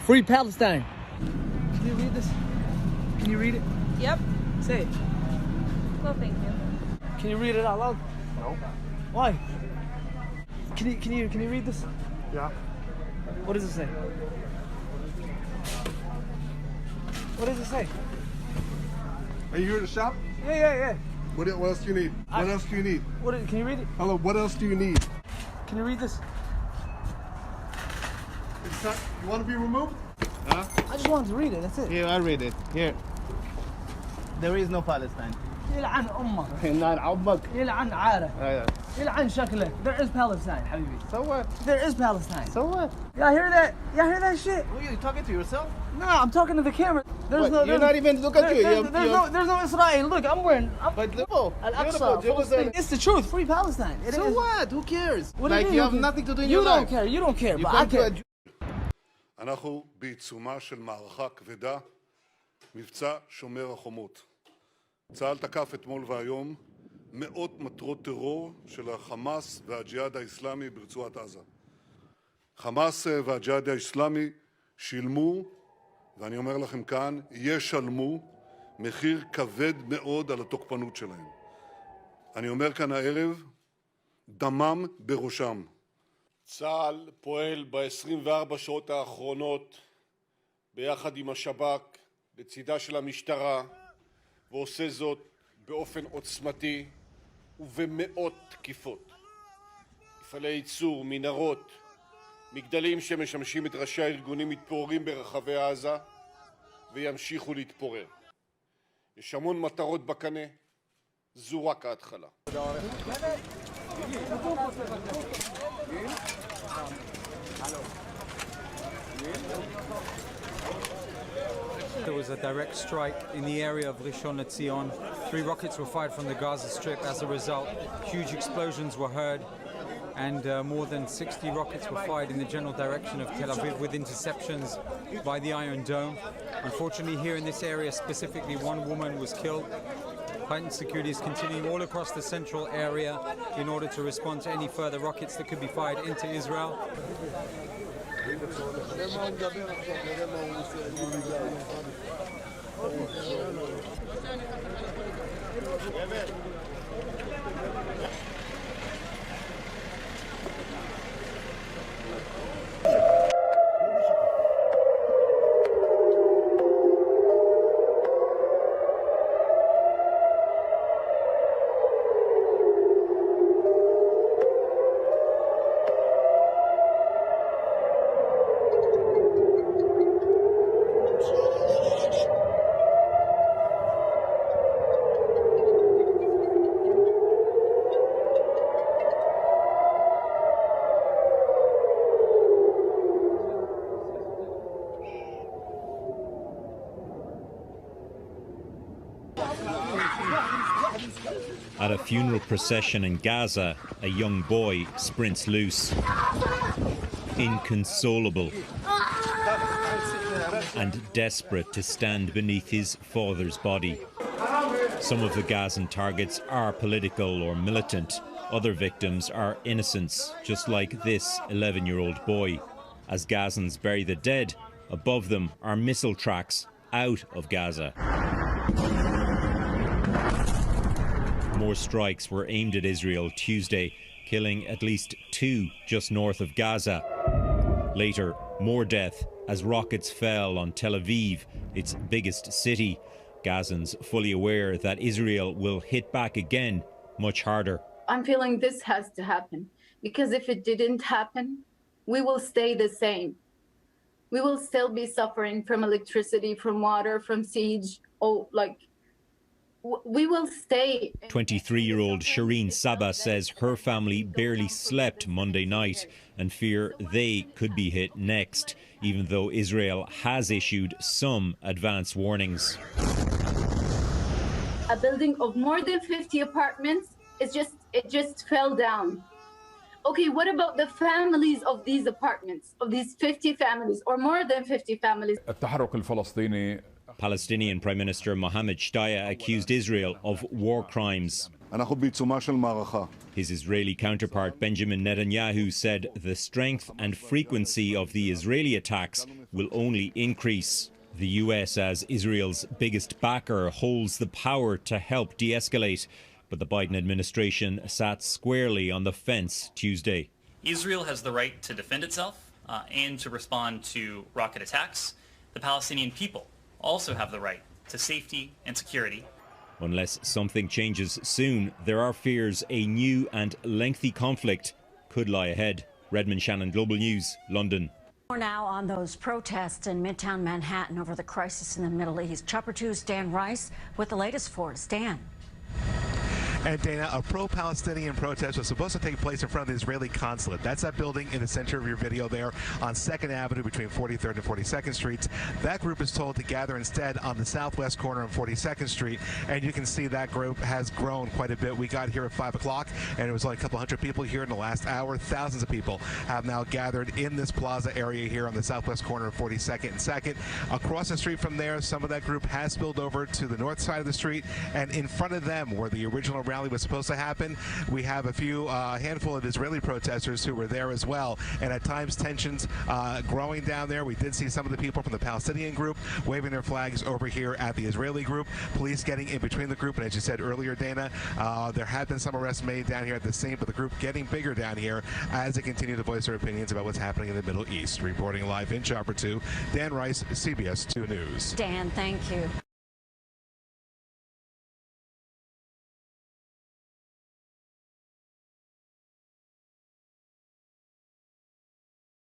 Free Palestine. Can you read this? Can you read it? Yep. Say it. No, thank you. Can you read it out loud? No. Why? Can you read this? Yeah. What does it say? What does it say? Are you here to shop? Yeah. What else do you need? What else do you need? Can you read it? Hello, what else do you need? Can you read this? It's not, you want to be removed? Huh? I just wanted to read it, that's it. Here, I read it. Here. There is no Palestine. يلعن أمك. يلعن عمك. يلعن عارك. Yeah. يلعن شكلك. There is Palestine, حبيبي. So what? There is Palestine. So what? Y'all hear that? Y'all hear that shit? Who are you talking to yourself? No, I'm talking to the camera. There's What? You're not even look at you. There's no Israel. Look, I'm wearing. But beautiful. Al-Aqsa. Jerusalem. It's the truth. Free Palestine. It So is. what? Who cares? What do you Like mean you who have cares? nothing to do in You your don't life. care. You don't care. You But I come to care. a אנחנו בעיצומה של מערכה כבדה, מבצע שומר החומות. צה"ל תקף אתמול והיום מאות מטרות טרור של החמאס והג'יהאד האסלאמי ברצועת עזה. חמאס והג'יהאד האסלאמי שילמו, ואני אומר לכם כאן, ישלמו מחיר כבד מאוד על התוקפנות שלהם. אני אומר כאן הערב, דמם בראשם. צה"ל פועל ב-24 שעות האחרונות ביחד עם השב"כ לצידה של המשטרה ועושה זאת באופן עוצמתי ובמאות תקיפות. מפעלי ייצור, מנהרות, מגדלים שמשמשים את ראשי הארגונים מתפוררים ברחבי עזה וימשיכו להתפורר. יש המון מטרות בקנה, זו רק ההתחלה. There was a direct strike in the area of Rishon LeZion. 3 rockets were fired from the Gaza Strip. As a result, huge explosions were heard, and more than 60 rockets were fired in the general direction of Tel Aviv with interceptions by the Iron Dome. Unfortunately, here in this area specifically, 1 woman was killed. Heightened security is continuing all across the central area in order to respond to any further rockets that could be fired into Israel. At a funeral procession in Gaza, a young boy sprints loose, inconsolable and desperate to stand beneath his father's body. Some of the Gazan targets are political or militant. Other victims are innocents, just like this 11-year-old boy. As Gazans bury the dead, above them are missile tracks out of Gaza. More strikes were aimed at Israel Tuesday, killing at least 2 just north of Gaza. Later, more death as rockets fell on Tel Aviv, its biggest city. Gazans fully aware that Israel will hit back again, much harder. I'm feeling this has to happen, because if it didn't happen, we will stay the same. We will still be suffering from electricity, from water, from siege. We will stay. 23-year-old Shireen Saba says her family barely slept Monday night and fear they could be hit next, even though Israel has issued some advance warnings. A building of more than 50 apartments, it just fell down. Okay, what about the families of these apartments, of these 50 families or more than 50 families? التحرك الفلسطيني Palestinian Prime Minister Mohammed Shtayyeh accused Israel of war crimes. אנחנו בעיצומה של מערכה. His Israeli counterpart Benjamin Netanyahu said the strength and frequency of the Israeli attacks will only increase. The US, as Israel's biggest backer, holds the power to help de-escalate, but the Biden administration sat squarely on the fence Tuesday. Israel has the right to defend itself and to respond to rocket attacks. The Palestinian people also have the right to safety and security. Unless something changes soon, there are fears a new and lengthy conflict could lie ahead. Redmond Shannon, Global News, London. More now on those protests in Midtown Manhattan over the crisis in the Middle East. Chopper 2's Dan Rice with the latest for us. Dan. And Dana, a pro-Palestinian protest was supposed to take place in front of the Israeli consulate. That's that building in the center of your video there on 2nd Avenue between 43rd and 42nd Streets. That group is told to gather instead on the southwest corner of 42nd Street. And you can see that group has grown quite a bit. We got here at 5 o'clock and it was only a couple hundred people here in the last hour. Thousands of people have now gathered in this plaza area here on the southwest corner of 42nd and 2nd. Across the street from there, some of that group has spilled over to the north side of the street. And in front of them, where the original rally was supposed to happen, we have a handful of Israeli protesters who were there as well, and at times tensions growing down there. We did see some of the people from the Palestinian group waving their flags over here at the Israeli group, police getting in between the group, and as you said earlier, Dana, there have been some arrests made down here at the scene, but the group getting bigger down here as they continue to voice their opinions about what's happening in the Middle East. Reporting live in Chopper 2, Dan Rice, CBS 2 News. Dan, thank you.